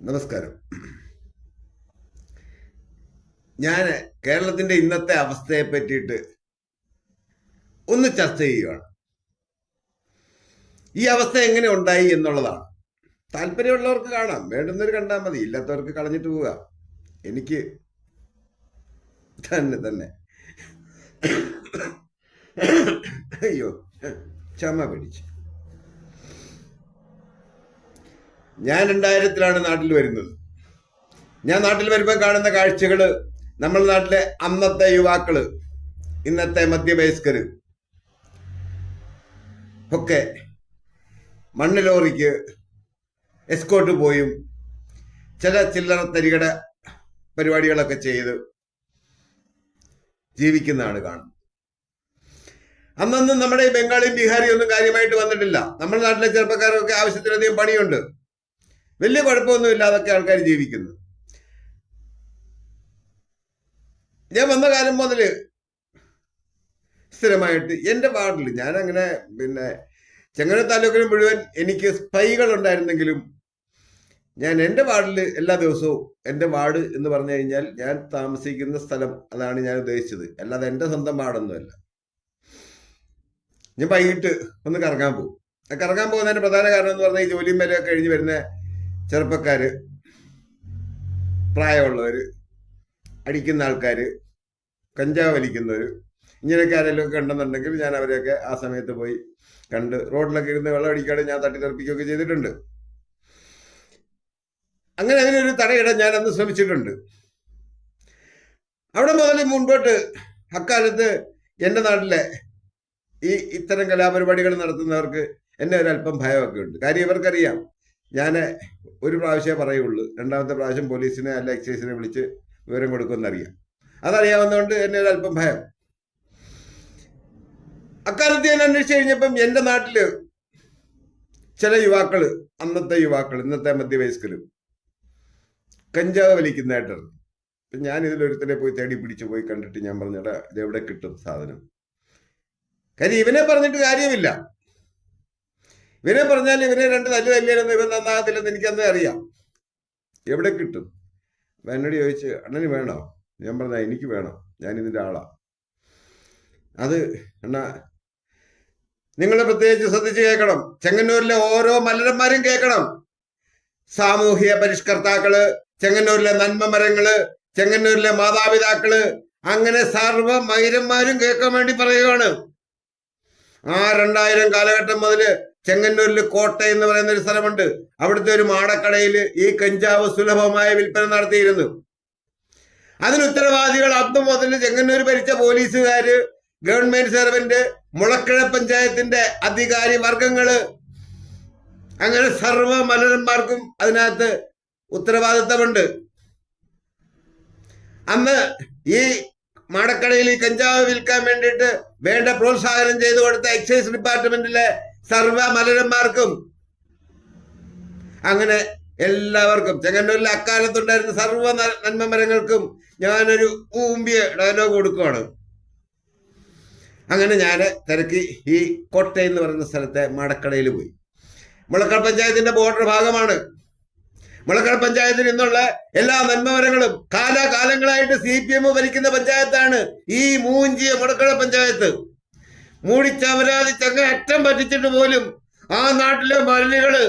നമസ്കാരം. ഞാൻ കേരളത്തിന്റെ ഇന്നത്തെ അവസ്ഥയെ പറ്റിയിട്ട് ഒന്ന് ചർച്ച ചെയ്യുകയാണ്. ഈ അവസ്ഥ എങ്ങനെ ഉണ്ടായി എന്നുള്ളതാണ്. താല്പര്യമുള്ളവർക്ക് കാണാം, വേണ്ടുന്നവർ കണ്ടാൽ മതി, ഇല്ലാത്തവർക്ക് കളഞ്ഞിട്ട് പോവുക. എനിക്ക് തന്നെ അയ്യോ ക്ഷമ പിടിച്ച്. ഞാൻ 2000-ലാണ് നാട്ടിൽ വരുന്നത്. ഞാൻ നാട്ടിൽ വരുമ്പോൾ കാണുന്ന കാഴ്ചകള്, നമ്മുടെ നാട്ടിലെ അന്നത്തെ യുവാക്കള്, ഇന്നത്തെ മധ്യവയസ്കര് ഒക്കെ മണ്ണ് ലോറിക്ക് എസ്കോട്ട് പോയും ചില ചില്ലറ തരികട പരിപാടികളൊക്കെ ചെയ്ത് ജീവിക്കുന്നതാണ് കാണുന്നത്. അന്നൊന്നും നമ്മുടെ ഈ ബംഗാളിയും ബീഹാരിയും ഒന്നും കാര്യമായിട്ട് വന്നിട്ടില്ല. നമ്മുടെ നാട്ടിലെ ചെറുപ്പക്കാരൊക്കെ ആവശ്യത്തിലധികം പണിയുണ്ട്, വലിയ കുഴപ്പമൊന്നും ഇല്ലാതൊക്കെ ആൾക്കാർ ജീവിക്കുന്നു. ഞാൻ വന്ന കാലം മുതൽ സ്ഥിരമായിട്ട് എൻ്റെ വാർഡിൽ, ഞാനങ്ങനെ ചെങ്ങന്നൂർ താലൂക്കിൽ മുഴുവൻ എനിക്ക് സ്പൈകൾ ഉണ്ടായിരുന്നെങ്കിലും ഞാൻ എൻ്റെ വാർഡിൽ എല്ലാ ദിവസവും, എൻ്റെ വാർഡ് എന്ന് പറഞ്ഞു കഴിഞ്ഞാൽ ഞാൻ താമസിക്കുന്ന സ്ഥലം, അതാണ് ഞാൻ ഉദ്ദേശിച്ചത്, അല്ലാതെ എൻ്റെ സ്വന്തം വാർഡൊന്നുമല്ല. ഞാൻ വൈകിട്ട് ഒന്ന് കറങ്ങാൻ പോകും. കറങ്ങാൻ പോകുന്നതിന്റെ പ്രധാന കാരണം എന്ന് പറഞ്ഞാൽ ഈ ജോലിയും വിലയൊക്കെ കഴിഞ്ഞ് വരുന്ന ചെറുപ്പക്കാര്, പ്രായമുള്ളവര്, അടിക്കുന്ന ആൾക്കാര്, കഞ്ചാവ് വലിക്കുന്നവര്, ഇങ്ങനെയൊക്കെ ആരെങ്കിലും ഒക്കെ ഉണ്ടെന്നുണ്ടെങ്കിൽ ഞാൻ അവരെയൊക്കെ ആ സമയത്ത് പോയി കണ്ട് റോഡിലൊക്കെ ഇരുന്ന് വെള്ളം അടിക്കാതെ ഞാൻ തട്ടിത്തെറിപ്പിക്കുകയൊക്കെ ചെയ്തിട്ടുണ്ട്. അങ്ങനെ അതിനൊരു തടയിടാൻ ഞാൻ അന്ന് ശ്രമിച്ചിട്ടുണ്ട്. അവിടെ മുതൽ മുൻപോട്ട് അക്കാലത്ത് എൻ്റെ നാട്ടിലെ ഇത്തരം കലാപരിപാടികൾ നടത്തുന്നവർക്ക് എന്നെ ഒരല്പം ഭയമൊക്കെ ഉണ്ട്. കാര്യം ഇവർക്കറിയാം ഞാൻ ഒരു പ്രാവശ്യമേ പറയുള്ളൂ, രണ്ടാമത്തെ പ്രാവശ്യം പോലീസിനെ അല്ല എക്സൈസിനെ വിളിച്ച് വിവരം കൊടുക്കുമെന്നറിയാം. അതറിയാവുന്നതുകൊണ്ട് എന്നെ ഒരല്പം ഭയം. അക്കാലത്ത് ഞാൻ അന്വേഷിച്ച് കഴിഞ്ഞപ്പം എൻ്റെ നാട്ടില് ചില യുവാക്കള്, അന്നത്തെ യുവാക്കൾ, ഇന്നത്തെ മധ്യവയസ്കരും കഞ്ചാവ് വലിക്കുന്നതായിട്ടറിഞ്ഞു. അപ്പം ഞാൻ ഇതിലൊരുത്തരെ പോയി തേടി പിടിച്ചു പോയി കണ്ടിട്ട് ഞാൻ പറഞ്ഞടാ, ഇതെവിടെ കിട്ടും സാധനം? കാര്യം ഇവനെ പറഞ്ഞിട്ട് കാര്യമില്ല. ഇവനെ പറഞ്ഞാൽ ഇവനെ രണ്ട് തല്ലിയാലൊന്നും ഇവൻ നന്നാകത്തില്ലെന്ന് എനിക്കന്നേ അറിയാം. എവിടെ കിട്ടും? അപ്പം എന്നോട് ചോദിച്ച്, അണ്ണന് വേണോ? ഞാൻ പറഞ്ഞ എനിക്ക് വേണം, ഞാൻ ഇതിൻ്റെ ആളാ. അത് അണ്ണാ നിങ്ങൾ പ്രത്യേകിച്ച് ശ്രദ്ധിച്ച് കേൾക്കണം, ചെങ്ങന്നൂരിലെ ഓരോ മലരന്മാരും കേൾക്കണം. സാമൂഹ്യ പരിഷ്കർത്താക്കള്, ചെങ്ങന്നൂരിലെ നന്മ മരങ്ങള്, ചെങ്ങന്നൂരിലെ മാതാപിതാക്കള്, അങ്ങനെ സർവ്വ മൈരന്മാരും കേൾക്കാൻ വേണ്ടി പറയുകയാണ്. ആ 2000 കാലഘട്ടം മുതല് ചെങ്ങന്നൂരിൽ കോട്ട എന്ന് പറയുന്ന ഒരു സ്ഥലമുണ്ട്. അവിടുത്തെ ഒരു മാടക്കടയിൽ ഈ കഞ്ചാവ് സുലഭമായ വിൽപ്പന നടത്തിയിരുന്നു. അതിന് ഉത്തരവാദികൾ അന്ന് മുതൽ ചെങ്ങന്നൂർ ഭരിച്ച പോലീസുകാര്, ഗവൺമെന്റ് സർവന്റ്, മുളക്കഴ പഞ്ചായത്തിന്റെ അധികാരി വർഗങ്ങള്, അങ്ങനെ സർവ്വ മലരന്മാർക്കും അതിനകത്ത് ഉത്തരവാദിത്തമുണ്ട്. അന്ന് ഈ മാടക്കടയിൽ ഈ കഞ്ചാവ് വിൽക്കാൻ വേണ്ടിയിട്ട് വേണ്ട പ്രോത്സാഹനം ചെയ്തു കൊടുത്ത എക്സൈസ് ഡിപ്പാർട്ട്മെന്റിലെ സർവ്വ മലരന്മാർക്കും, അങ്ങനെ എല്ലാവർക്കും, ചെങ്ങന്നൂരിലെ അക്കാലത്തുണ്ടായിരുന്ന സർവ്വ നന്മ മരങ്ങൾക്കും ഞാനൊരു ഊമ്പിയ ഡയലോഗ് കൊടുക്കുകയാണ്. അങ്ങനെ ഞാൻ തിരക്കി ഈ കോട്ട എന്ന് പറയുന്ന സ്ഥലത്തെ മാടക്കടയിൽ പോയി. മുളക്കൽ പഞ്ചായത്തിന്റെ ബോർഡർ ഭാഗമാണ്. മുളക്കൽ പഞ്ചായത്തിൽ നിന്നുള്ള എല്ലാ നന്മമരങ്ങളും കാലാകാലങ്ങളായിട്ട് CPM ഭരിക്കുന്ന പഞ്ചായത്താണ് ഈ മൂഞ്ചിയ മുളക്കൽ പഞ്ചായത്ത്. മൂടിച്ചവരാതി ചങ്ങ അറ്റം പറ്റിച്ചിട്ട് പോലും ആ നാട്ടിലെ മലിനികള്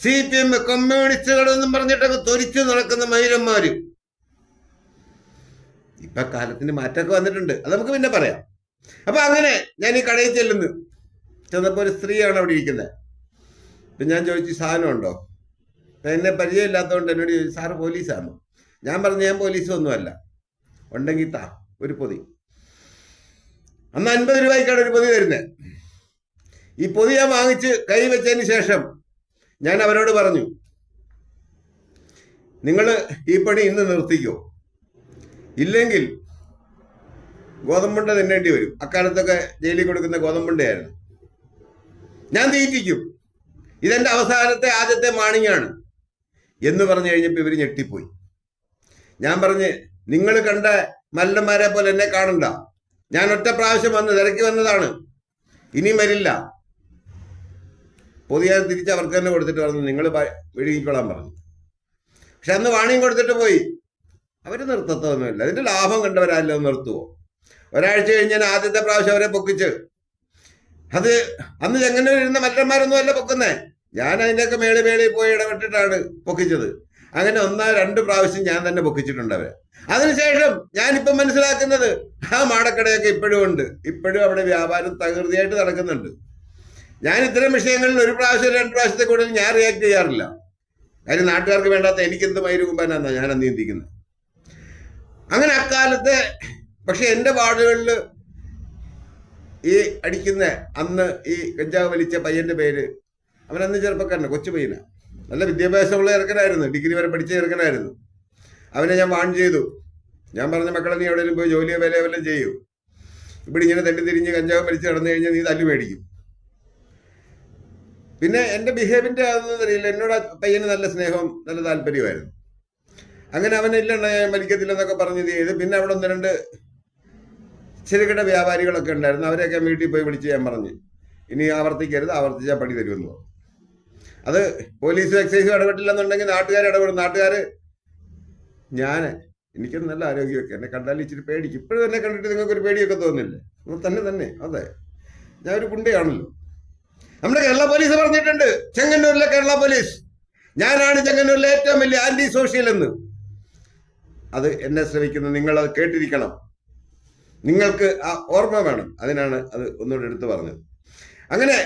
CPM കമ്മ്യൂണിസ്റ്റുകളെന്നും പറഞ്ഞിട്ടൊക്കെ തൊരിച്ചു നടക്കുന്ന മൈരന്മാര്. ഇപ്പൊ കാലത്തിന് മാറ്റമൊക്കെ വന്നിട്ടുണ്ട്, അത് നമുക്ക് പിന്നെ പറയാം. അപ്പൊ അങ്ങനെ ഞാൻ ഈ കടയിൽ ചെന്നപ്പോ ഒരു സ്ത്രീയാണ് അവിടെ ഇരിക്കുന്നത്. ഇപ്പൊ ഞാൻ ചോദിച്ചു, സാധനം ഉണ്ടോ? എന്നെ പരിചയമില്ലാത്തതുകൊണ്ട് എന്നോട് ചോദിച്ചു, സാറ് പോലീസാണോ? ഞാൻ പറഞ്ഞു, ഞാൻ പോലീസൊന്നുമല്ല, ഉണ്ടെങ്കിൽ താ ഒരു പൊതി. അന്ന് 50 രൂപയ്ക്കാണ് ഒരു പൊതി തരുന്നത്. ഈ പൊതി ഞാൻ വാങ്ങിച്ച് കൈ വെച്ചതിന് ശേഷം ഞാൻ അവരോട് പറഞ്ഞു, നിങ്ങൾ ഈ പണി ഇന്ന് നിർത്തിക്കോ, ഇല്ലെങ്കിൽ ഗോതമ്പുണ്ട തിന്നേണ്ടി വരും. അക്കാലത്തൊക്കെ ജയിലിൽ കൊടുക്കുന്ന ഗോതമ്പുണ്ടയായിരുന്നു. ഞാൻ തീറ്റിക്കും, ഇതെന്റെ അവസാനത്തെ ആദ്യത്തെ മാണിങ്ങാണ് എന്ന് പറഞ്ഞു കഴിഞ്ഞപ്പോൾ ഇവർ ഞെട്ടിപ്പോയി. ഞാൻ പറഞ്ഞ്, നിങ്ങൾ കണ്ട മല്ലന്മാരെ പോലെ എന്നെ കാണണ്ട, ഞാൻ ഒറ്റ പ്രാവശ്യം വന്ന് തിരക്കി വന്നതാണ്, ഇനിയും വരില്ല. പൊതിയാൻ തിരിച്ച് അവർക്ക് തന്നെ കൊടുത്തിട്ട് പറഞ്ഞു, നിങ്ങൾ വിഴുങ്ങിക്കൊള്ളാൻ പറഞ്ഞു. പക്ഷെ അന്ന് വാണിയും കൊടുത്തിട്ട് പോയി. അവർ നിർത്തത്തൊന്നുമില്ല. അതിന്റെ ലാഭം കണ്ടവരല്ലോ നിർത്തുവോ? ഒരാഴ്ച കഴിഞ്ഞാൽ ആദ്യത്തെ പ്രാവശ്യം അവരെ പൊക്കിച്ച്, അത് അന്ന് ചെങ്ങന്നൂർ ഇരുന്ന മറ്റന്മാരൊന്നും അല്ല പൊക്കുന്നേ, ഞാൻ അതിൻ്റെയൊക്കെ മേളിൽ പോയി ഇടപെട്ടിട്ടാണ് പൊക്കിച്ചത്. അങ്ങനെ 1-2 പ്രാവശ്യം ഞാൻ തന്നെ പൊക്കിച്ചിട്ടുണ്ട് അവരെ. അതിനുശേഷം ഞാനിപ്പം മനസ്സിലാക്കുന്നത് ആ മാടക്കടയൊക്കെ ഇപ്പോഴും ഉണ്ട്. ഇപ്പോഴും അവിടെ വ്യാപാരം തകൃതിയായിട്ട് നടക്കുന്നുണ്ട്. ഞാൻ ഇത്തരം വിഷയങ്ങളിൽ 1 പ്രാവശ്യം 2 പ്രാവശ്യത്തെ കൂടുതൽ ഞാൻ റിയാക്ട് ചെയ്യാറില്ല. കാര്യം നാട്ടുകാർക്ക് വേണ്ടാത്ത എനിക്കെന്ത് മൈരുകുമ്പാനാന്നാ ഞാൻ അന്ന് ചിന്തിക്കുന്നത്. അങ്ങനെ അക്കാലത്തെ പക്ഷെ എൻ്റെ വാർഡുകളിൽ ഈ അടിക്കുന്ന അന്ന് ഈ കഞ്ചാവ് വലിച്ച പയ്യന്റെ പേര്, അവനന്ന് ചെറുപ്പക്കാരന്, കൊച്ചു പയ്യനാ, നല്ല വിദ്യാഭ്യാസമുള്ള ചെറുക്കനായിരുന്നു, ഡിഗ്രി വരെ പഠിച്ച ചെറുക്കനായിരുന്നു. അവനെ ഞാൻ വാൺ ചെയ്തു. ഞാൻ പറഞ്ഞ മക്കളെ, നീ എവിടെയെങ്കിലും പോയി ജോലിയോ വിലയോ വല്ലതും ചെയ്യൂ. ഇവിടെ ഇങ്ങനെ തട്ടിത്തിരിഞ്ഞ് കഞ്ചാവ് വലിച്ച് നടന്നു കഴിഞ്ഞാൽ നീ തല്ലു മേടിക്കും. പിന്നെ എൻ്റെ ബിഹേവിയറിന്റെ അതൊന്നും അറിയില്ല. എന്നോട് പയ്യന് നല്ല സ്നേഹവും നല്ല താല്പര്യമായിരുന്നു. അങ്ങനെ അവനില്ല മരിക്കത്തില്ലെന്നൊക്കെ പറഞ്ഞത് ചെയ്ത്. പിന്നെ അവിടെ 1-2 ചെറുകിട വ്യാപാരികളൊക്കെ ഉണ്ടായിരുന്നു. അവരെയൊക്കെ വീട്ടിൽ പോയി വിളിച്ച് ഞാൻ പറഞ്ഞു, ഇനി ആവർത്തിക്കരുത്, ആവർത്തിച്ചാൽ പണി തരുമെന്ന് പറഞ്ഞു. അത് പോലീസും എക്സൈസും ഇടപെട്ടില്ലെന്നുണ്ടെങ്കിൽ നാട്ടുകാർ ഇടപെടും. നാട്ടുകാർ, എനിക്ക് നല്ല ആരോഗ്യമൊക്കെ, എന്നെ കണ്ടാൽ ഇച്ചിരി പേടിക്കും. ഇപ്പോഴും എന്നെ കണ്ടിട്ട് നിങ്ങൾക്കൊരു പേടിയൊക്കെ തോന്നില്ലേ? തന്നെ അതെ, ഞാൻ ഒരു കുണ്ടിയാണല്ലോ. നമ്മുടെ കേരള പോലീസ് പറഞ്ഞിട്ടുണ്ട്, ചെങ്ങന്നൂരിലെ കേരള പോലീസ്, ഞാനാണ് ചെങ്ങന്നൂരിലെ ഏറ്റവും വലിയ ആന്റി സോഷ്യൽ എന്ന്. അത് എന്നെ ശ്രമിക്കുന്നു, നിങ്ങളത് കേട്ടിരിക്കണം, നിങ്ങൾക്ക് ആ ഓർമ്മ വേണം. അതിനാണ് അത് ഒന്നുകൂടെ എടുത്തു പറഞ്ഞത്. അങ്ങനെ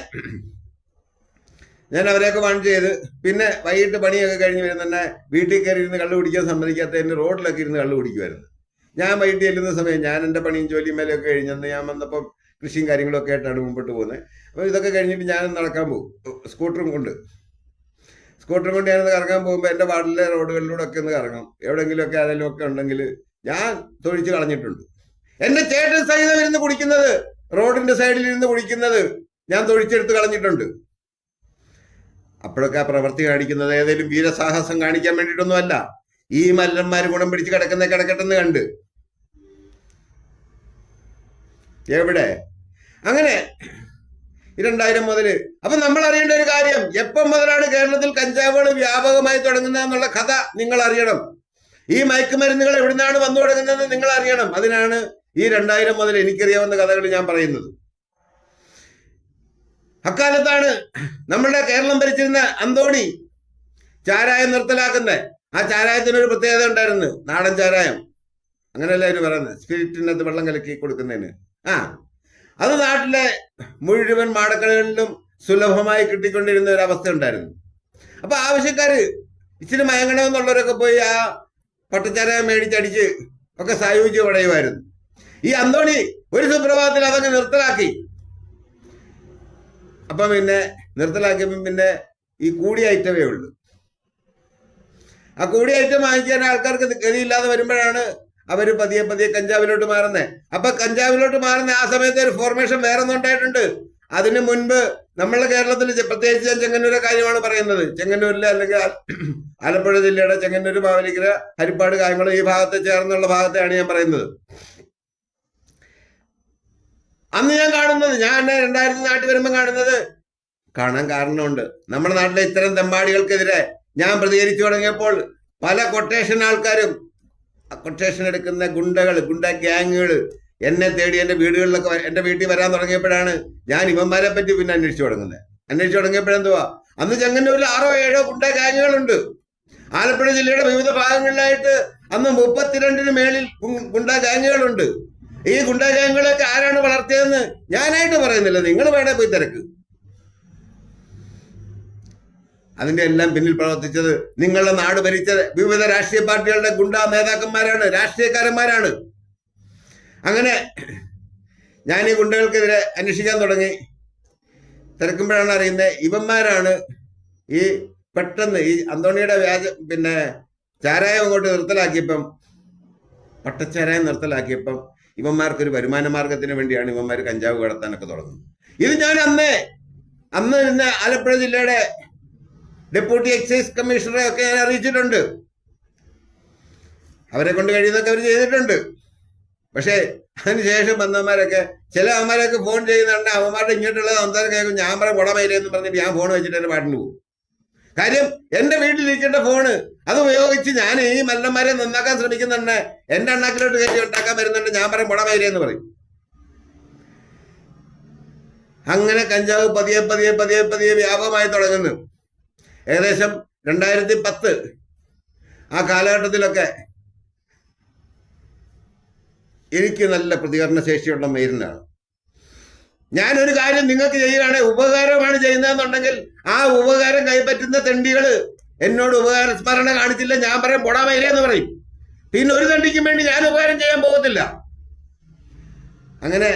ഞാൻ അവരെയൊക്കെ വാൺ ചെയ്ത്, പിന്നെ വൈകിട്ട് പണിയൊക്കെ കഴിഞ്ഞ് വരുന്ന തന്നെ വീട്ടിൽ കയറി ഇരുന്ന് കള്ളു കുടിക്കാൻ സമ്മതിക്കാത്ത എന്നെ റോഡിലൊക്കെ ഇരുന്ന് കള്ളു കുടിക്കുമായിരുന്നു. ഞാൻ വൈകിട്ട് ചെല്ലുന്ന സമയം, ഞാൻ എൻ്റെ പണിയും ജോലിയും മേലെയൊക്കെ കഴിഞ്ഞെന്ന് ഞാൻ വന്നപ്പം കൃഷിയും കാര്യങ്ങളൊക്കെ ആയിട്ടാണ് മുമ്പോട്ട് പോകുന്നത്. അപ്പോൾ ഇതൊക്കെ കഴിഞ്ഞിട്ട് ഞാൻ നടക്കാൻ പോകും, സ്കൂട്ടറും കൊണ്ട് ഞാനൊന്ന് കറങ്ങാൻ പോകുമ്പോൾ എൻ്റെ വാർഡിലെ റോഡുകളിലൂടെ ഒക്കെ ഒന്ന് കറങ്ങും. എവിടെയെങ്കിലുമൊക്കെ ആരെങ്കിലും ഒക്കെ ഉണ്ടെങ്കിൽ ഞാൻ തൊഴിച്ച് കളഞ്ഞിട്ടുണ്ട്. എൻ്റെ ചേട്ടൻ സഹിതം ഇരുന്ന് കുടിക്കുന്നത്, റോഡിന്റെ സൈഡിൽ ഇരുന്ന് കുടിക്കുന്നത് ഞാൻ തൊഴിച്ചെടുത്ത് കളഞ്ഞിട്ടുണ്ട്. അപ്പോഴൊക്കെ ആ പ്രവൃത്തി കാണിക്കുന്നത് ഏതെങ്കിലും വീരസാഹസം കാണിക്കാൻ വേണ്ടിയിട്ടൊന്നുമല്ല. ഈ മല്ലന്മാർ ഗുണം പിടിച്ച് കിടക്കട്ടെന്ന് കണ്ട്. എവിടെ അങ്ങനെ 2000 മുതൽ. അപ്പൊ നമ്മൾ അറിയേണ്ട ഒരു കാര്യം, എപ്പം മുതലാണ് കേരളത്തിൽ കഞ്ചാവുകൾ വ്യാപകമായി തുടങ്ങുന്നത് എന്നുള്ള കഥ നിങ്ങൾ അറിയണം. ഈ മയക്കുമരുന്നുകൾ എവിടുന്നാണ് വന്നു തുടങ്ങുന്നത് നിങ്ങൾ അറിയണം. അതിനാണ് ഈ 2000 മുതൽ എനിക്കറിയാവുന്ന കഥകൾ ഞാൻ പറയുന്നത്. അക്കാലത്താണ് നമ്മുടെ കേരളം ഭരിച്ചിരുന്ന അന്തോണി ചാരായം നിർത്തലാക്കുന്നത്. ആ ചാരായത്തിനൊരു പ്രത്യേകത ഉണ്ടായിരുന്നു, നാടൻ ചാരായം, അങ്ങനെയല്ല അവര് പറയുന്നത്, സ്പിരിറ്റിനകത്ത് വെള്ളം കലക്കി കൊടുക്കുന്നതിന്. അത് നാട്ടിലെ മുഴുവൻ മാടക്കടകളിലും സുലഭമായി കിട്ടിക്കൊണ്ടിരുന്ന ഒരു അവസ്ഥ ഉണ്ടായിരുന്നു. അപ്പൊ ആവശ്യക്കാര് ഇച്ചിരി മയങ്ങണമെന്നുള്ളവരൊക്കെ പോയി ആ പട്ടച്ചാരായം മേടിച്ചടിച്ച് ഒക്കെ സായുജ്യം പടയുമായിരുന്നു. ഈ അന്തോണി ഒരു സുപ്രഭാതത്തിൽ അതങ്ങ് നിർത്തലാക്കി. അപ്പം പിന്നെ നിർത്തലാക്കിയപ്പം പിന്നെ ഈ കൂടിയ ഐറ്റമേ ഉള്ളൂ. ആ കൂടിയ ഐറ്റം വാങ്ങിക്കാൻ ആൾക്കാർക്ക് ഗതിയില്ലാതെ വരുമ്പോഴാണ് അവർ പതിയെ കഞ്ചാവിലോട്ട് മാറുന്നത്. അപ്പൊ കഞ്ചാവിലോട്ട് മാറുന്ന ആ സമയത്ത് ഒരു ഫോർമേഷൻ വേറെ ഒന്നും ഉണ്ടായിട്ടുണ്ട്. അതിനു മുൻപ് നമ്മളുടെ കേരളത്തിൽ, പ്രത്യേകിച്ച് ഞാൻ ചെങ്ങന്നൂരെ കാര്യമാണ് പറയുന്നത്, ചെങ്ങന്നൂരിലെ അല്ലെങ്കിൽ ആലപ്പുഴ ജില്ലയുടെ ചെങ്ങന്നൂർ, മാവേലിക്കര, ഹരിപ്പാട്, കായംകുളം ഈ ഭാഗത്ത് ചേർന്നുള്ള ഭാഗത്തെയാണ് ഞാൻ പറയുന്നത്. അന്ന് ഞാൻ കാണുന്നത്, ഞാൻ 2000 നാട്ടിൽ വരുമ്പോൾ കാണാൻ കാരണമുണ്ട്. നമ്മുടെ നാട്ടിലെ ഇത്തരം തെമ്മാടികൾക്കെതിരെ ഞാൻ പ്രതികരിച്ചു തുടങ്ങിയപ്പോൾ പല കൊട്ടേഷൻ ആൾക്കാരും, കൊട്ടേഷൻ എടുക്കുന്ന ഗുണ്ട ഗ്യാങ്ങുകൾ എന്നെ തേടി എൻ്റെ വീടുകളിലൊക്കെ, എൻ്റെ വീട്ടിൽ വരാൻ തുടങ്ങിയപ്പോഴാണ് ഞാൻ ഇവന്മാരെ പറ്റി പിന്നെ അന്വേഷിച്ചു തുടങ്ങുമ്പോഴെന്തുവാ, അന്ന് ചെങ്ങന്നൂരിൽ 6-7 ഗുണ്ട ഗ്യാങ്ങുകളുണ്ട്. ആലപ്പുഴ ജില്ലയുടെ വിവിധ ഭാഗങ്ങളിലായിട്ട് അന്ന് 32 മേളിൽ ഗുണ്ട ഗ്യാങ്ങുകളുണ്ട്. ഈ ഗുണ്ട ഗ്യാങ്ങുകളൊക്കെ ആരാണ് വളർത്തിയതെന്ന് ഞാനായിട്ട് പറയുന്നില്ല, നിങ്ങൾ വേണേ പോയി തിരക്ക്. അതിന്റെ എല്ലാം പിന്നിൽ പ്രവർത്തിച്ചത് നിങ്ങളുടെ നാട് ഭരിച്ച വിവിധ രാഷ്ട്രീയ പാർട്ടികളുടെ ഗുണ്ടാ നേതാക്കന്മാരാണ്, രാഷ്ട്രീയക്കാരന്മാരാണ്. അങ്ങനെ ഞാൻ ഈ ഗുണ്ടകൾക്കെതിരെ അന്വേഷിക്കാൻ തുടങ്ങി. തിരക്കുമ്പോഴാണ് അറിയുന്നത് ഇവന്മാരാണ് ഈ പെട്ടെന്ന് ഈ അന്തോണിയുടെ ചാരായം അങ്ങോട്ട് നിർത്തലാക്കിയപ്പം, പട്ടച്ചാരായം നിർത്തലാക്കിയപ്പം ഇവന്മാർക്കൊരു വരുമാന മാർഗത്തിന് വേണ്ടിയാണ് ഇവന്മാർ കഞ്ചാവ് കടത്താനൊക്കെ തുടങ്ങുന്നത്. ഇത് ഞാൻ അന്ന് ഇരുന്ന ആലപ്പുഴ ജില്ലയുടെ ഡെപ്യൂട്ടി എക്സൈസ് കമ്മീഷണറെ ഒക്കെ ഞാൻ അറിയിച്ചിട്ടുണ്ട്. അവരെ കൊണ്ട് കഴിയുന്നതൊക്കെ അവർ ചെയ്തിട്ടുണ്ട്. പക്ഷേ അതിനുശേഷം വന്നവന്മാരൊക്കെ, ചില അവന്മാരൊക്കെ ഫോൺ ചെയ്യുന്നുണ്ട്, അവന്മാരുടെ ഇങ്ങോട്ടുള്ള സംസാരം കേൾക്കും, ഞാൻ പറയും കുടമയിലെന്ന് പറഞ്ഞിട്ട് ഞാൻ ഫോൺ വെച്ചിട്ട് എൻ്റെ പാട്ടിന് പോകും. കാര്യം എന്റെ വീട്ടിലിരിക്കേണ്ട ഫോണ് അത് ഉപയോഗിച്ച് ഞാൻ ഈ മല്ലന്മാരെ നന്നാക്കാൻ ശ്രമിക്കുന്നുണ്ട്. എന്റെ അണ്ണാക്കിലോട്ട് കയറ്റി ഉണ്ടാക്കാൻ വരുന്നുണ്ട്. ഞാൻ പറയും മുടമേരി എന്ന് പറയും. അങ്ങനെ കഞ്ചാവ് പതിയെ പതിയെ പതിയെ പതിയെ വ്യാപകമായി തുടങ്ങുന്നു. ഏകദേശം 2010 ആ കാലഘട്ടത്തിലൊക്കെ എനിക്ക് നല്ല പ്രതികരണ ശേഷിയുള്ള മെയിലിനാണ്. ഞാനൊരു കാര്യം നിങ്ങൾക്ക് ചെയ്യുകയാണെങ്കിൽ ഉപകാരമാണ് ചെയ്യുന്നതെന്നുണ്ടെങ്കിൽ ആ ഉപകാരം കൈപ്പറ്റുന്ന തെണ്ടികള് എന്നോട് ഉപകാര സ്മരണ കാണിച്ചില്ല, ഞാൻ പറയും പൊടാ മൈരേ എന്ന് പറയും. പിന്നെ ഒരു തെണ്ടിക്കും വേണ്ടി ഞാൻ ഉപകാരം ചെയ്യാൻ പോകത്തില്ല. അങ്ങനെ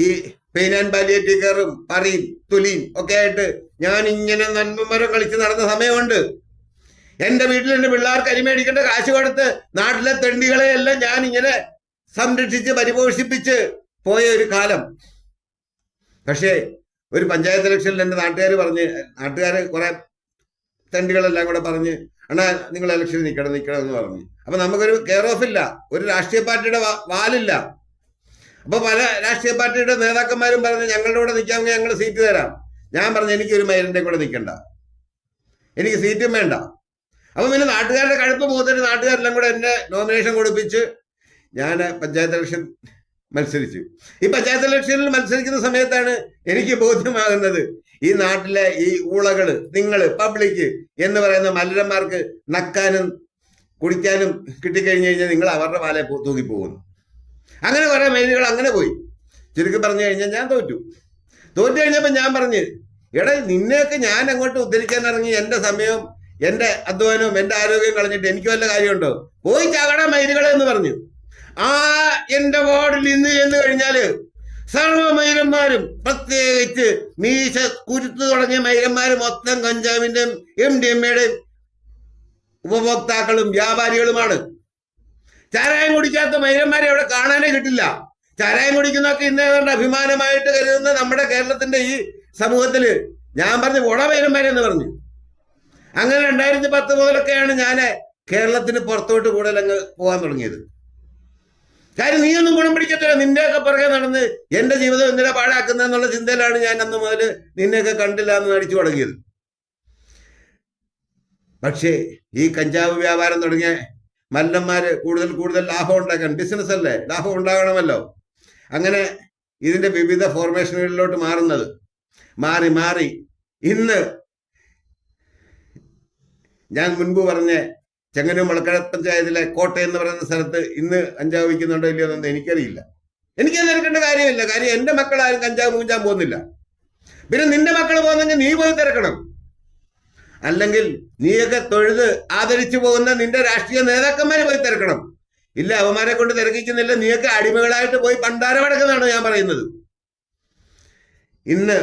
ഈ പെയിൻ ആൻഡ് പാലിയേറ്റീവ് കെയറും പറയും തൊലിയും ഒക്കെ ആയിട്ട് ഞാൻ ഇങ്ങനെ നന്മമരം കളിച്ച് നടന്ന സമയമുണ്ട്. എന്റെ വീട്ടിൽ എന്റെ പിള്ളേർക്ക് അരിമേടിക്കേണ്ട കാശ് കൊടുത്ത് നാട്ടിലെ തെണ്ടികളെ എല്ലാം ഞാൻ ഇങ്ങനെ സംരക്ഷിച്ച് പരിപോഷിപ്പിച്ച് പോയ ഒരു കാലം. പക്ഷേ ഒരു പഞ്ചായത്ത് ഇലക്ഷനിൽ എന്റെ നാട്ടുകാർ കുറെ തെണ്ടികളെല്ലാം കൂടെ പറഞ്ഞ് അണ്ണാ നിങ്ങൾ ഇലക്ഷനിൽ നിൽക്കണം എന്ന് പറഞ്ഞു. അപ്പൊ നമുക്കൊരു കെയർ ഓഫ് ഇല്ല, ഒരു രാഷ്ട്രീയ പാർട്ടിയുടെ വാലില്ല. അപ്പൊ പല രാഷ്ട്രീയ പാർട്ടിയുടെ നേതാക്കന്മാരും പറഞ്ഞ് ഞങ്ങളുടെ കൂടെ നിൽക്കാമെങ്കിൽ ഞങ്ങൾ സീറ്റ് തരാം. ഞാൻ പറഞ്ഞു എനിക്കൊരു മൈലിന്റെ കൂടെ നിൽക്കണ്ട, എനിക്ക് സീറ്റും വേണ്ട. അപ്പൊ പിന്നെ നാട്ടുകാരുടെ കഴുപ്പ് പോകത്തിട്ട് നാട്ടുകാരെല്ലാം കൂടെ എന്നെ നോമിനേഷൻ കൊടുപ്പിച്ച് ഞാൻ പഞ്ചായത്ത് ഇലക്ഷൻ മത്സരിച്ചു. ഈ പഞ്ചായത്ത് ഇലക്ഷനിൽ മത്സരിക്കുന്ന സമയത്താണ് എനിക്ക് ബോധ്യമാകുന്നത് ഈ നാട്ടിലെ ഈ ഊളകള്, നിങ്ങള്, പബ്ലിക് എന്ന് പറയുന്ന മല്ലന്മാർക്ക് നക്കാനും കുടിക്കാനും കിട്ടിക്കഴിഞ്ഞു കഴിഞ്ഞാൽ നിങ്ങൾ അവരുടെ വാലെ തൂക്കിപ്പോകുന്നു. അങ്ങനെ കുറെ മെയിലുകൾ അങ്ങനെ പോയി. ചുരുക്കി പറഞ്ഞു കഴിഞ്ഞാൽ ഞാൻ തോറ്റു കഴിഞ്ഞപ്പോൾ ഞാൻ പറഞ്ഞു, എടാ നിന്നെയൊക്കെ ഞാൻ അങ്ങോട്ട് ഉദ്ധരിക്കാൻ ഇറങ്ങി എന്റെ സമയവും എന്റെ അധ്വാനവും എന്റെ ആരോഗ്യം കളഞ്ഞിട്ട് എനിക്ക് വല്ല കാര്യമുണ്ടോ? പോയി ചാകടാ മയിലുകളെ എന്ന് പറഞ്ഞു. ആ എന്റെ വാർഡിൽ ഇന്ന് ചെന്ന് കഴിഞ്ഞാല് സർവ്വ മൈരന്മാരും, പ്രത്യേകിച്ച് മീശ കുരുത്തു തുടങ്ങിയ മൈരന്മാരും മൊത്തം കഞ്ചാവിന്റെയും MDMA-യുടെയും ഉപഭോക്താക്കളും വ്യാപാരികളുമാണ്. ചാരായം കുടിക്കാത്ത മൈരന്മാരെ അവിടെ കാണാനേ കിട്ടില്ല. ചാരായം കുടിക്കുന്നതൊക്കെ ഇന്നേതാണ്ട് അഭിമാനമായിട്ട് കരുതുന്ന നമ്മുടെ കേരളത്തിന്റെ ഈ സമൂഹത്തില് ഞാൻ പറഞ്ഞു ഓടാ മൈരന്മാരെ എന്ന് പറഞ്ഞു. അങ്ങനെ 2010 മുതലൊക്കെയാണ് ഞാൻ കേരളത്തിന് പുറത്തോട്ട് കൂടുതൽ അങ്ങ് പോകാൻ തുടങ്ങിയത്. കാര്യം നീയൊന്നും ഗുണം പിടിക്കത്തില്ല, നിന്റെയൊക്കെ പുറകെ നടന്ന് എന്റെ ജീവിതം എന്തിനാ പാഴാക്കുന്ന എന്നുള്ള ചിന്തയിലാണ് ഞാൻ അന്ന് മുതൽ നിന്നെയൊക്കെ കണ്ടില്ല എന്ന് നടിച്ചു തുടങ്ങിയത്. പക്ഷേ ഈ കഞ്ചാവ് വ്യാപാരം തുടങ്ങിയ മല്ലന്മാര് കൂടുതൽ ലാഭം ഉണ്ടാക്കാൻ, ബിസിനസ് അല്ലേ, ലാഭം ഉണ്ടാകണമല്ലോ. അങ്ങനെ ഇതിന്റെ വിവിധ ഫോർമേഷനുകളിലോട്ട് മാറി ഇന്ന് ഞാൻ മുൻപ് പറഞ്ഞ ചെങ്ങന്നൂർ മലക്കര പഞ്ചായത്തിലെ കോട്ടയം എന്ന് പറയുന്ന സ്ഥലത്ത് ഇന്ന് കഞ്ചാവ് വിൽക്കുന്നുണ്ടോ ഇല്ലയോ എന്നൊന്നും എനിക്കറിയില്ല. എനിക്കത് തിരക്കേണ്ട കാര്യമില്ല. കാര്യം എന്റെ മക്കളാരും കഞ്ചാവ് മൂഞ്ചാൻ പോകുന്നില്ല. പിന്നെ നിന്റെ മക്കൾ പോകുന്നെങ്കിൽ നീ പോയി തിരക്കണം. അല്ലെങ്കിൽ നീയൊക്കെ തൊഴുത് ആദരിച്ചു പോകുന്ന നിന്റെ രാഷ്ട്രീയ നേതാക്കന്മാരെ പോയി തിരക്കണം. ഇല്ല, അവന്മാരെ കൊണ്ട് തിരക്കിക്കുന്നില്ല. നീയൊക്കെ അടിമകളായിട്ട് പോയി പണ്ടാരമടക്കുന്നതാണ് ഞാൻ പറയുന്നത്. ഇന്ന്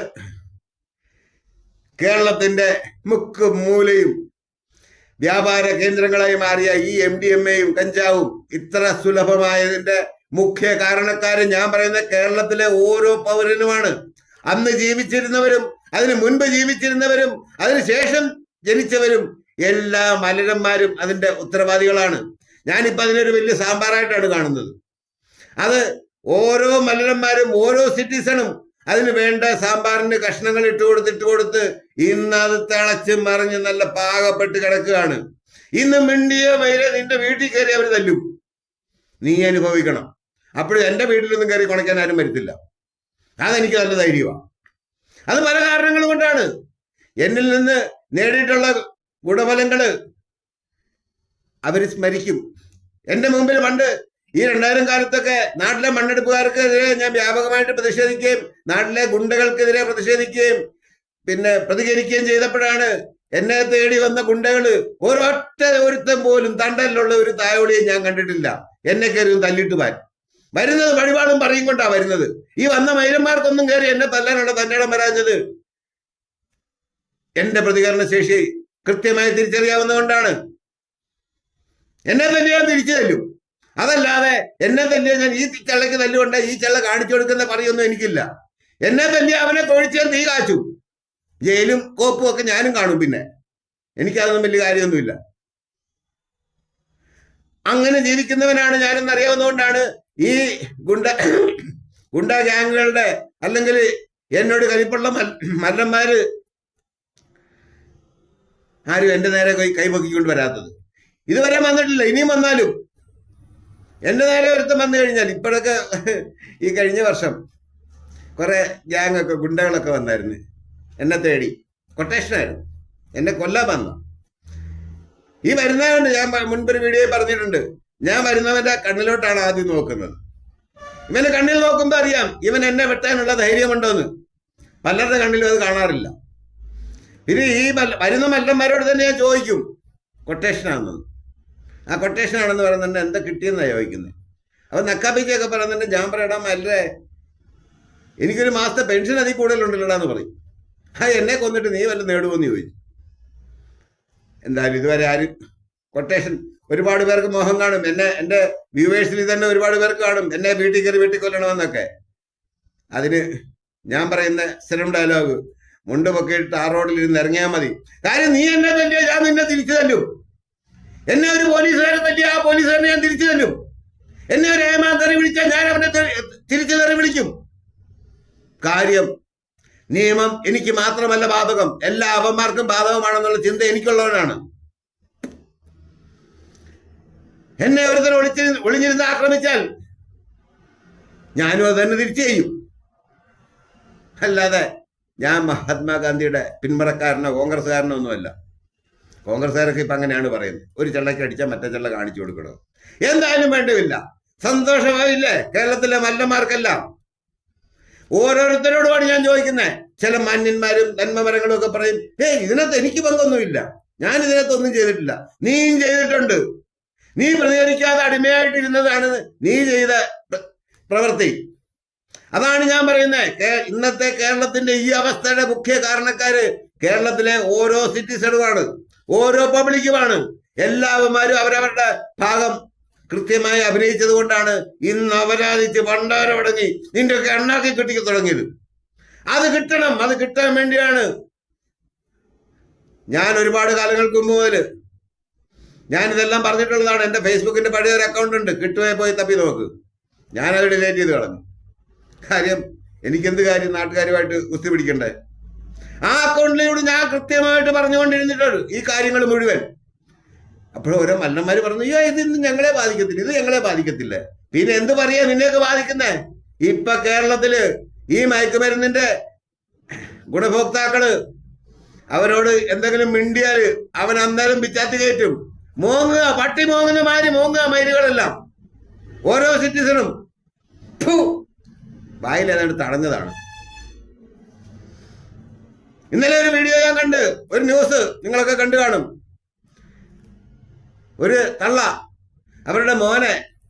കേരളത്തിന്റെ മുക്കും മൂലയും വ്യാപാര കേന്ദ്രങ്ങളായി മാറിയ ഈ MDMA-യും കഞ്ചാവും ഇത്ര സുലഭമായതിന്റെ മുഖ്യ കാരണക്കാരൻ ഞാൻ പറയുന്ന കേരളത്തിലെ ഓരോ പൗരനുമാണ്. അന്ന് ജീവിച്ചിരുന്നവരും അതിന് മുൻപ് ജീവിച്ചിരുന്നവരും അതിനുശേഷം ജനിച്ചവരും എല്ലാ മലരന്മാരും അതിന്റെ ഉത്തരവാദികളാണ്. ഞാനിപ്പോ അതിനൊരു വലിയ സാമ്പാറായിട്ടാണ് കാണുന്നത്. അത് ഓരോ മലരന്മാരും ഓരോ സിറ്റിസണും അതിന് വേണ്ട സാമ്പാറിന് കഷ്ണങ്ങൾ ഇട്ട് കൊടുത്ത് ഇന്ന് അത് തിളച്ച് മറിഞ്ഞ് നല്ല പാകപ്പെട്ട് കിടക്കുകയാണ്. ഇന്ന് മിണ്ടിയ മൈര നിന്റെ വീട്ടിൽ കയറി അവർ തല്ലും, നീ അനുഭവിക്കണം. അപ്പോഴും എന്റെ വീട്ടിലൊന്നും കയറി കുണയ്ക്കാൻ ആരും വരുത്തില്ല. അതെനിക്ക് നല്ല ധൈര്യമാണ്. അത് പല കാരണങ്ങൾ കൊണ്ടാണ്. എന്നിൽ നിന്ന് നേടിയിട്ടുള്ള ഗുണഫലങ്ങള് അവര് സ്മരിക്കും. എന്റെ മുമ്പിൽ പണ്ട് ഈ 2000 കാലത്തൊക്കെ നാട്ടിലെ മണ്ണെടുപ്പുകാർക്കെതിരെ ഞാൻ വ്യാപകമായിട്ട് പ്രതിഷേധിക്കുകയും നാട്ടിലെ ഗുണ്ടകൾക്കെതിരെ പ്രതിഷേധിക്കുകയും പിന്നെ പ്രതികരിക്കുകയും ചെയ്തപ്പോഴാണ് എന്നെ തേടി വന്ന ഗുണ്ടകള് ഒരൊറ്റ ഒരുത്തം പോലും തണ്ടലിലുള്ള ഒരു തായോളിയെ ഞാൻ കണ്ടിട്ടില്ല. എന്നെ കയറി തല്ലിട്ട് വരുന്നത് വഴിപാടും പറയും കൊണ്ടാ വരുന്നത്. ഈ വന്ന മൈരന്മാർക്കൊന്നും കയറി എന്നെ തല്ലാനുള്ള തന്നിടം വരാഞ്ഞത് എന്റെ പ്രതികരണ ശേഷി കൃത്യമായി തിരിച്ചറിയാവുന്നതുകൊണ്ടാണ്. എന്നെ തന്നെ ഞാൻ തിരിച്ചു തല്ലും. അതല്ലാതെ എന്നെ തന്നെ ഞാൻ ഈ ചെള്ളക്ക് തല്ലുകൊണ്ട് ഈ ചെള്ള കാണിച്ചു കൊടുക്കുന്ന പറയൊന്നും എനിക്കില്ല. എന്നെ തന്നെ അവനെ തൊഴിച്ചാൽ തീ കാച്ചു, ജയിലും കോപ്പും ഒക്കെ ഞാനും കാണും. പിന്നെ എനിക്കതൊന്നും വലിയ കാര്യമൊന്നുമില്ല. അങ്ങനെ ജീവിക്കുന്നവനാണ് ഞാനെന്ന് അറിയാവുന്നതുകൊണ്ടാണ് ഈ ഗുണ്ട ഗ്യാങ്ങുകളുടെ അല്ലെങ്കിൽ എന്നോട് കലിപ്പുള്ള മല്ലന്മാര് ആരും എൻ്റെ നേരെ കൈപൊക്കിക്കൊണ്ട് വരാത്തത്. ഇതുവരെ വന്നിട്ടില്ല. ഇനിയും വന്നാലും എൻ്റെ നേരെ ഒരുത്തം വന്നു കഴിഞ്ഞാൽ, ഇപ്പോഴൊക്കെ ഈ കഴിഞ്ഞ വർഷം കുറെ ഗ്യാങ്ങൊക്കെ ഗുണ്ടകളൊക്കെ വന്നായിരുന്നു എന്നെ തേടി. കൊട്ടേഷനായിരുന്നു, എന്നെ കൊല്ലാൻ വന്നു. ഈ വരുന്നവനുണ്ട്, ഞാൻ മുൻപൊരു വീഡിയോയിൽ പറഞ്ഞിട്ടുണ്ട്, ഞാൻ വരുന്നവന്റെ കണ്ണിലോട്ടാണ് ആദ്യം നോക്കുന്നത്. ഇവന് കണ്ണിൽ നോക്കുമ്പോൾ അറിയാം ഇവൻ എന്നെ വെട്ടാനുള്ള ധൈര്യമുണ്ടോന്ന്. പലരുടെ കണ്ണിലും അത് കാണാറില്ല. പിന്നെ ഈ വരുന്ന മല്ലന്മാരോട് തന്നെ ഞാൻ ചോദിക്കും കൊട്ടേഷനാണെന്ന്. ആ കൊട്ടേഷനാണെന്ന് പറയുന്നുണ്ട്, എന്താ കിട്ടിയെന്നാണ് ചോദിക്കുന്നത്. അപ്പൊ നക്കാപ്പിച്ചൊക്കെ പറയുന്നുണ്ട്, ഞാൻ പറയടാ മല്ലേ, എനിക്കൊരു മാസത്തെ പെൻഷൻ അതിൽ കൂടുതലുണ്ടല്ലോടാന്ന് പറയും. എന്നെ കൊന്നിട്ട് നീ വല്ല നേടുമെന്ന് ചോദിച്ചു. എന്തായാലും ഇതുവരെ ആരും കൊട്ടേഷൻ, ഒരുപാട് പേർക്ക് മോഹം കാണും എന്നെ, എൻ്റെ വ്യൂവേഴ്സിൽ തന്നെ ഒരുപാട് പേർക്ക് കാണും എന്നെ വീട്ടിൽ കയറി വീട്ടിൽ കൊല്ലണമെന്നൊക്കെ. അതിന് ഞാൻ പറയുന്ന സ്ഥിരം ഡയലോഗ്, മുണ്ട് പൊക്കിയിട്ട് ആ റോഡിൽ ഇരുന്ന് ഇറങ്ങിയാൽ മതി. കാര്യം നീ എന്നെ തല്ലിയോ ഞാൻ നിന്നെ തിരിച്ചു തല്ലും. എന്നെ ഒരു പോലീസുകാരൻ തല്ലിയോ ആ പോലീസുകാരനെ ഞാൻ തിരിച്ചു തല്ലും. എന്നെ ഒരു ഏമാൻ തെറി വിളിച്ചാൽ ഞാൻ അവനെ തിരിച്ചു തെറി വിളിക്കും. കാര്യം നിയമം എനിക്ക് മാത്രമല്ല ബാധകം, എല്ലാ അവന്മാർക്കും ബാധകമാണെന്നുള്ള ചിന്ത എനിക്കുള്ളവനാണ്. എന്നെ ഒരുത്തരം ഒളിഞ്ഞിരുന്ന് ആക്രമിച്ചാൽ ഞാനും അത് തന്നെ തിരിച്ചു ചെയ്യും. അല്ലാതെ ഞാൻ മഹാത്മാഗാന്ധിയുടെ പിന്മുറക്കാരനോ കോൺഗ്രസ്സുകാരനോ ഒന്നുമല്ല. കോൺഗ്രസ്സുകാരൊക്കെ ഇപ്പം അങ്ങനെയാണ് പറയുന്നത്, ഒരു ചെള്ളയ്ക്ക് അടിച്ചാൽ മറ്റേ ചെള്ള കാണിച്ചു കൊടുക്കണോ. എന്തായാലും വേണ്ടതില്ല, സന്തോഷമായില്ലേ കേരളത്തിലെ മല്ലന്മാർക്കെല്ലാം. ഓരോരുത്തരോടുമാണ് ഞാൻ ചോദിക്കുന്നത്. ചില മാന്യന്മാരും നന്മമരങ്ങളും ഒക്കെ പറയും, ഇതിനകത്ത് എനിക്ക് പങ്കൊന്നുമില്ല, ഞാൻ ഇതിനകത്തൊന്നും ചെയ്തിട്ടില്ല. നീയും ചെയ്തിട്ടുണ്ട്, നീ പ്രതികരിക്കാതെ അടിമയായിട്ടിരുന്നതാണ് നീ ചെയ്ത പ്രവൃത്തി. അതാണ് ഞാൻ പറയുന്നത്. ഇന്നത്തെ കേരളത്തിന്റെ ഈ അവസ്ഥയുടെ മുഖ്യ കാരണക്കാര് കേരളത്തിലെ ഓരോ സിറ്റിസണുമാണ്, ഓരോ പബ്ലിക്കുമാണ്. എല്ലാവന്മാരും അവരവരുടെ ഭാഗം കൃത്യമായി അഭിനയിച്ചത് കൊണ്ടാണ് ഇന്ന് അപരാധിച്ച് ഭണ്ഡാരമടങ്ങി നിന്റെയൊക്കെ എണ്ണാക്കി കിട്ടിക്ക് തുടങ്ങിയത്. അത് കിട്ടണം, അത് കിട്ടാൻ വേണ്ടിയാണ് ഞാൻ ഒരുപാട് കാലങ്ങൾക്ക് മുതൽ ഞാനിതെല്ലാം പറഞ്ഞിട്ടുള്ളതാണ്. എൻ്റെ ഫേസ്ബുക്കിന്റെ പഴയ ഒരു അക്കൗണ്ട് ഉണ്ട്, കിട്ടുമേ പോയി തപ്പി നോക്ക്. ഞാനത് ഡിലേറ്റ് ചെയ്ത് കളഞ്ഞു. കാര്യം എനിക്കെന്ത് കാര്യം നാട്ടുകാരുമായിട്ട് കുസ്തി പിടിക്കണ്ടേ. ആ അക്കൗണ്ടിലൂടെ ഞാൻ കൃത്യമായിട്ട് പറഞ്ഞുകൊണ്ടിരുന്നിട്ടുണ്ട് ഈ കാര്യങ്ങൾ മുഴുവൻ. അപ്പോൾ ഓരോ മല്ലന്മാര് പറഞ്ഞു, അയ്യോ ഇത് ഞങ്ങളെ ബാധിക്കത്തില്ല, ഇത് ഞങ്ങളെ ബാധിക്കത്തില്ല. പിന്നെ എന്ത് പറയാ നിന്നെയൊക്കെ ബാധിക്കുന്നേ? ഇപ്പൊ കേരളത്തില് ഈ മയക്കുമരുന്നിന്റെ ഗുണഭോക്താക്കള് അവരോട് എന്തെങ്കിലും മിണ്ടിയാല് അവൻ അന്നേരം പിച്ചാത്തി കയറ്റും. മോങ്ങുക, പട്ടി മോങ്ങുന്ന മാതിരി മോങ്ങുക മയിലുകളെല്ലാം. ഓരോ സിറ്റിസണും വായിൽ ഏതാണ്ട് തടഞ്ഞതാണ്. ഇന്നലെ ഒരു വീഡിയോ ഞാൻ കണ്ട്, ഒരു ന്യൂസ് നിങ്ങളൊക്കെ കണ്ടു കാണും. ഒരു തള്ള അവരുടെ മോനെ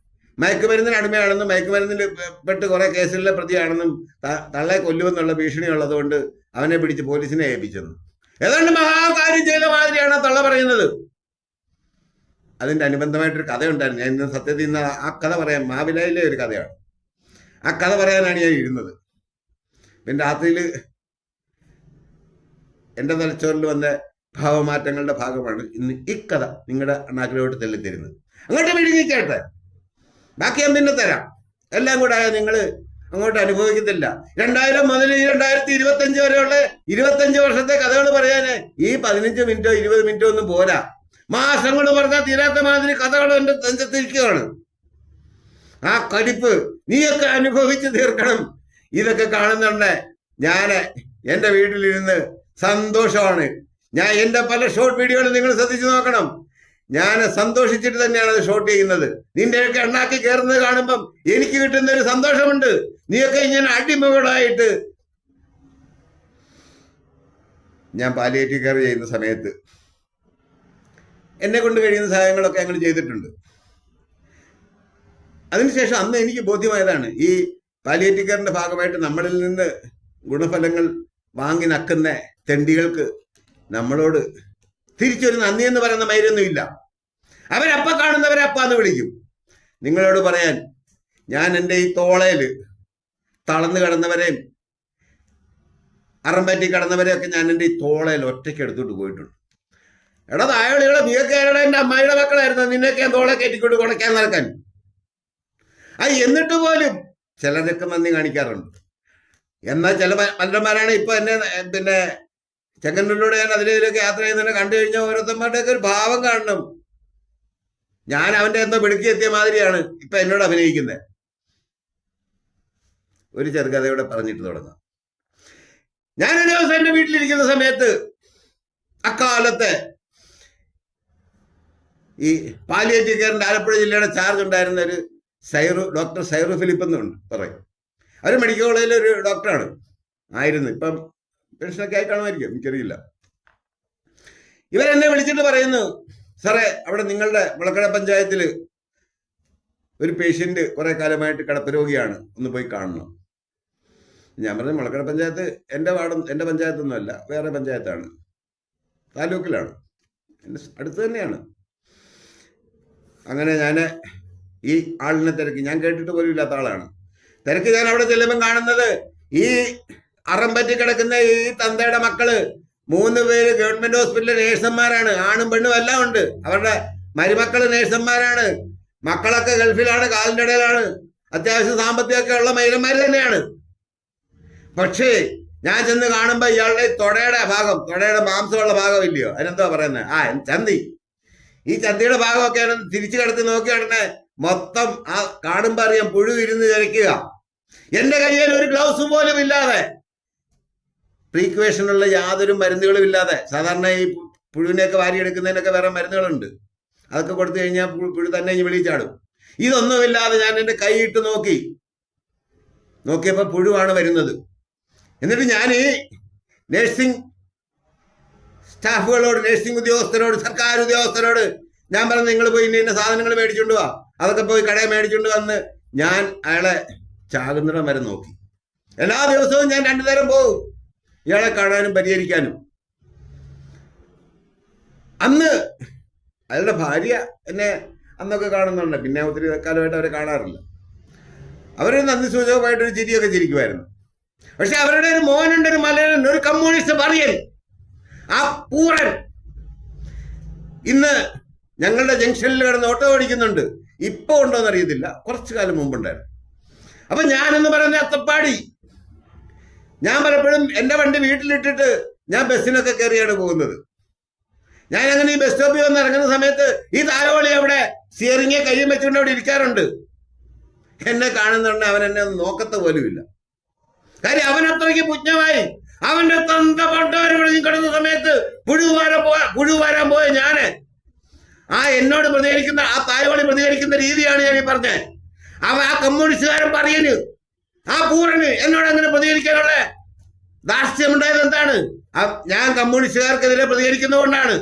മയക്കുമരുന്നിന് അടിമയാണെന്നും മയക്കുമരുന്നിൽ പെട്ട് കുറെ കേസുകളിലെ പ്രതിയാണെന്നും തള്ളയെ കൊല്ലുമെന്നുള്ള ഭീഷണി ഉള്ളതുകൊണ്ട് അവനെ പിടിച്ച് പോലീസിനെ ഏൽപ്പിച്ചെന്നു. ഏതാണ്ട് മഹാകാര്യം ചെയ്ത മാതിരിയാണ് തള്ള പറയുന്നത്. അതിന്റെ അനുബന്ധമായിട്ടൊരു കഥയുണ്ടായിരുന്നു. ഞാൻ ഇന്ന് സത്യത്തിൽ ഇന്ന് ആ കഥ പറയാൻ, മാവിലയിലെ ഒരു കഥയാണ്. ആ കഥ പറയാനാണ് ഞാൻ ഇരുന്നത്. പിന്നെ രാത്രിയിൽ എൻ്റെ തലച്ചോറിൽ വന്ന ഭാവമാറ്റങ്ങളുടെ ഭാഗമാണ് ഇന്ന് ഈ കഥ നിങ്ങളുടെ നാട്ടിലോട്ട് തെളിത്തരുന്നത്. അങ്ങോട്ട് വിഴുങ്ങിക്കേട്ടെ, ബാക്കി ഞാൻ പിന്നെ തരാം. എല്ലാം കൂടെ ആയാൽ നിങ്ങൾ അങ്ങോട്ട് അനുഭവിക്കത്തില്ല. 2000 മുതൽ ഈ 2025 വരെയുള്ള 25 വർഷത്തെ കഥകൾ പറയാന് ഈ 15 മിനിറ്റോ 20 മിനിറ്റോ ഒന്നും പോരാ. മാസങ്ങൾ പറഞ്ഞാൽ തീരാത്ത മാതിരി കഥകൾ എൻ്റെ നെഞ്ചത്തിരിക്കുകയാണ്. ആ കടിപ്പ് നീയൊക്കെ അനുഭവിച്ച് തീർക്കണം. ഇതൊക്കെ കാണുന്നുണ്ട്. ഞാൻ എൻ്റെ വീട്ടിലിരുന്ന് സന്തോഷമാണ്. ഞാൻ എൻ്റെ പല ഷോർട്ട് വീഡിയോകളും നിങ്ങൾ ശ്രദ്ധിച്ചു നോക്കണം. ഞാൻ സന്തോഷിച്ചിട്ട് തന്നെയാണ് അത് ഷോട്ട് ചെയ്യുന്നത്. നിന്റെയൊക്കെ എണ്ണാക്കി കയറുന്നത് കാണുമ്പം എനിക്ക് കിട്ടുന്ന ഒരു സന്തോഷമുണ്ട്. നീയൊക്കെ ഇങ്ങനെ അടിമകളായിട്ട്. ഞാൻ പാലിയേറ്റീവ് കെയർ ചെയ്യുന്ന സമയത്ത് എന്നെ കൊണ്ട് കഴിയുന്ന സഹായങ്ങളൊക്കെ ഞങ്ങൾ ചെയ്തിട്ടുണ്ട്. അതിനുശേഷം അന്ന് എനിക്ക് ബോധ്യമായതാണ്, ഈ പാലിയേറ്റീവ് കെയറിന്റെ ഭാഗമായിട്ട് നമ്മളിൽ നിന്ന് ഗുണഫലങ്ങൾ വാങ്ങി നക്കുന്ന തെണ്ടികൾക്ക് നമ്മളോട് തിരിച്ചൊരു നന്ദി എന്ന് പറയുന്ന മൈരൊന്നും ഇല്ല. അവരപ്പ കാണുന്നവരെ അപ്പാന്ന് വിളിക്കും. നിങ്ങളോട് പറയാൻ, ഞാൻ എൻ്റെ ഈ തോളയിൽ തളർന്നു കിടന്നവരെയും അറമ്പറ്റി കിടന്നവരെയൊക്കെ ഞാൻ എൻ്റെ ഈ തോളയിൽ ഒറ്റയ്ക്ക് എടുത്തോട്ട് പോയിട്ടുണ്ട്. എടാ തായോളികളെ, നീയൊക്കെ ആരുടെ എൻ്റെ അമ്മായിയുടെ മക്കളായിരുന്നു, നിന്നൊക്കെ ഞാൻ തോളെ കയറ്റിക്കൊണ്ട് കുണയ്ക്കാൻ നടക്കാൻ. എന്നിട്ട് പോലും ചിലരൊക്കെ നന്ദി കാണിക്കാറുണ്ട്. എന്നാൽ ചില മല്ലന്മാരാണ് ഇപ്പൊ എന്നെ പിന്നെ ചെങ്ങന്നൂരിലൂടെ ഞാൻ അതിലേക്ക് യാത്ര ചെയ്യുന്നതിനെ കണ്ടു കഴിഞ്ഞാൽ ഓരോരുത്തന്മാരുടെയൊക്കെ ഒരു ഭാവം കാണണം. ഞാൻ അവന്റെ എന്തോ പിടുക്കിയെത്തിയ മാതിരിയാണ് ഇപ്പൊ എന്നോട് അഭിനയിക്കുന്നത്. ഒരു ചെറുകഥയോടെ പറഞ്ഞിട്ട് തുടങ്ങാം. ഞാനൊരു ദിവസം എന്റെ വീട്ടിലിരിക്കുന്ന സമയത്ത് അക്കാലത്തെ ഈ പാലിയേറ്റീവ് കെയറിന്റെ ആലപ്പുഴ ജില്ലയുടെ ചാർജ് ഉണ്ടായിരുന്ന ഒരു ഡോക്ടർ സൈറു ഫിലിപ്പ് എന്നുണ്ട് പറയും. അവർ മെഡിക്കൽ കോളേജിലെ ഒരു ഡോക്ടറാണ് ആയിരുന്നു. ഇപ്പം പെൻഷനൊക്കെ ആയി കാണുമായിരിക്കും, എനിക്കറിയില്ല. ഇവരെന്നെ വിളിച്ചിട്ട് പറയുന്നു, സാറേ അവിടെ നിങ്ങളുടെ മുളക്കട പഞ്ചായത്തിൽ ഒരു പേഷ്യന്റ് കുറെ കാലമായിട്ട് കിടപ്പരോഗിയാണ്, ഒന്ന് പോയി കാണണം. ഞാൻ പറഞ്ഞു മുളക്കട പഞ്ചായത്ത് എൻ്റെ പഞ്ചായത്തൊന്നും അല്ല, വേറെ പഞ്ചായത്താണ്, താലൂക്കിലാണ്, എൻ്റെ അടുത്ത് തന്നെയാണ്. അങ്ങനെ ഞാൻ ഈ ആളിനെ തിരക്കി, ഞാൻ കേട്ടിട്ട് പോലും ഇല്ലാത്ത ആളാണ്, തിരക്ക്. ഞാൻ അവിടെ ചെല്ലുമ്പം കാണുന്നത് ഈ അറം പറ്റി കിടക്കുന്ന ഈ തന്തയുടെ മക്കള് 3 പേര് ഗവൺമെന്റ് ഹോസ്പിറ്റലിലെ നേഴ്സന്മാരാണ്, ആണും പെണ്ണും എല്ലാം ഉണ്ട്. അവരുടെ മരുമക്കള് നേഴ്സന്മാരാണ്, മക്കളൊക്കെ ഗൾഫിലാണ്, കാലിൻ്റെ ഇടയിലാണ്, അത്യാവശ്യം സാമ്പത്തികമൊക്കെ ഉള്ള മൈലന്മാര് തന്നെയാണ്. പക്ഷേ ഞാൻ ചെന്ന് കാണുമ്പോ ഇയാളുടെ തൊടയുടെ മാംസമുള്ള ഭാഗം ഇല്ലയോ, അതിനെന്താ പറയുന്നത്, ചന്തി. ഈ ചന്തിയുടെ ഭാഗമൊക്കെ തിരിച്ചു കിടത്തി നോക്കി ഉടനെ മൊത്തം ആ കാണുമ്പോ അറിയാം പുഴു ഇരുന്ന് ചരയ്ക്കുക. എന്റെ കയ്യിൽ ഒരു ഗ്ലൗസ് പോലും ഇല്ലാതെ, പ്രീക്വേഷനുള്ള യാതൊരു മരുന്നുകളും ഇല്ലാതെ, സാധാരണ ഈ പുഴുവിനെയൊക്കെ വാരിയെടുക്കുന്നതിനൊക്കെ വേറെ മരുന്നുകളുണ്ട്, അതൊക്കെ കൊടുത്തു കഴിഞ്ഞാൽ പുഴു തന്നെ വെളിച്ചാടും. ഇതൊന്നുമില്ലാതെ ഞാൻ എൻ്റെ കൈയിട്ട് നോക്കിയപ്പോൾ പുഴുവാണ് വരുന്നത്. എന്നിട്ട് ഞാൻ ഈ നഴ്സിംഗ് സ്റ്റാഫുകളോട്, നഴ്സിംഗ് ഉദ്യോഗസ്ഥരോട്, സർക്കാർ ഉദ്യോഗസ്ഥരോട് ഞാൻ പറഞ്ഞു, നിങ്ങൾ പോയി ഇന്ന സാധനങ്ങൾ മേടിച്ചുകൊണ്ട് വാ, അതൊക്കെ പോയി കടയിൽ മേടിച്ചുകൊണ്ട് വന്ന് ഞാൻ അയാളെ ചാകുന്നിടം വരെ നോക്കി. എല്ലാ ദിവസവും ഞാൻ 2 നേരം പോകും ഇയാളെ കാണാനും പരിഹരിക്കാനും. അന്ന് അയാളുടെ ഭാര്യ എന്നെ അന്നൊക്കെ കാണുന്നുണ്ട്, പിന്നെ ഒത്തിരി കാലമായിട്ട് അവരെ കാണാറില്ല. അവരൊരു നന്ദി സൂചകമായിട്ടൊരു ചിരിയൊക്കെ ചിരിക്കുമായിരുന്നു. പക്ഷെ അവരുടെ ഒരു മോനുണ്ട്, ഒരു മലയാളൻ, ഒരു കമ്മ്യൂണിസ്റ്റ് പറയൻ, ആ പൂറൻ ഇന്ന് ഞങ്ങളുടെ ജംഗ്ഷനിൽ കിടന്ന് ഓട്ടോ ഓടിക്കുന്നുണ്ട്. ഇപ്പൊ ഉണ്ടോന്ന് അറിയത്തില്ല, കുറച്ചു കാലം മുമ്പുണ്ടായിരുന്നു. അപ്പൊ ഞാനെന്ന് പറയുന്ന അത്തപ്പാടി, ഞാൻ പലപ്പോഴും എൻ്റെ വണ്ടി വീട്ടിലിട്ടിട്ട് ഞാൻ ബസ്സിനൊക്കെ കയറിയാണ് പോകുന്നത്. ഞാൻ അങ്ങനെ ഈ ബസ് സ്റ്റോപ്പിൽ വന്ന് ഇറങ്ങുന്ന സമയത്ത് ഈ താരവളി അവിടെ സ്റ്റിയറിംഗെ കയ്യും വെച്ചുകൊണ്ട് അവിടെ ഇരിക്കാറുണ്ട്. എന്നെ കാണുന്നുണ്ട്, അവൻ എന്നെ ഒന്ന് നോക്കത്ത പോലുമില്ല. കാര്യം അവൻ അത്രയ്ക്ക് പുജ്ഞമായി. അവന്റെ തന്ത പണ്ടവരോട് കിടന്ന സമയത്ത് പുഴു വരാൻ പോയ ഞാന് എന്നോട് പ്രതികരിക്കുന്ന, ആ താരവളി പ്രതികരിക്കുന്ന രീതിയാണ് ഞാൻ ഈ പറഞ്ഞത്. ആ കമ്മ്യൂണിസ്റ്റുകാരൻ പറയന്, ആ പൂരന് എന്നോട് അങ്ങനെ പ്രതികരിക്കാനുള്ള ധാർഷ്ട്യമുണ്ടായത് എന്താണ്? ഞാൻ കമ്മ്യൂണിസ്റ്റുകാർക്കെതിരെ പ്രതികരിക്കുന്നതുകൊണ്ടാണ്.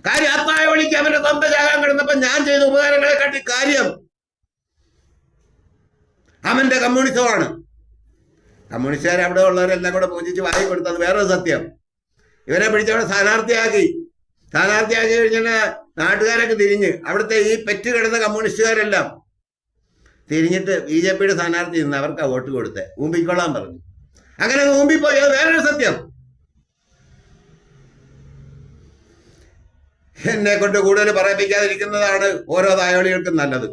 കാര്യം ആ തായവളിക്ക് അവന്റെ തന്ത ചാകാൻ കിടന്നപ്പോ ഞാൻ ചെയ്ത ഉപകാരങ്ങളെ കാട്ടി കാര്യം അവന്റെ കമ്മ്യൂണിസമാണ്. കമ്മ്യൂണിസ്റ്റുകാർ അവിടെ ഉള്ളവരെല്ലാം കൂടെ പൂജിച്ച് വായി കൊടുത്തത് വേറൊരു സത്യം. ഇവരെ പിടിച്ചവിടെ സ്ഥാനാർത്ഥിയാക്കി കഴിഞ്ഞാൽ നാട്ടുകാരൊക്കെ തിരിഞ്ഞ്, അവിടുത്തെ ഈ പെറ്റ് കിടന്ന കമ്മ്യൂണിസ്റ്റുകാരെല്ലാം തിരിഞ്ഞിട്ട് BJPയുടെ സ്ഥാനാർത്ഥി നിന്ന് അവർക്ക് വോട്ട് കൊടുത്തേ, ഊമ്പിക്കൊള്ളാൻ പറഞ്ഞു. അങ്ങനെ ഊമ്പിപ്പോയി, അത് വേറൊരു സത്യം. എന്നെ കൊണ്ട് കൂടുതൽ പറയിപ്പിക്കാതിരിക്കുന്നതാണ് ഓരോ തായോളികൾക്കും നല്ലത്.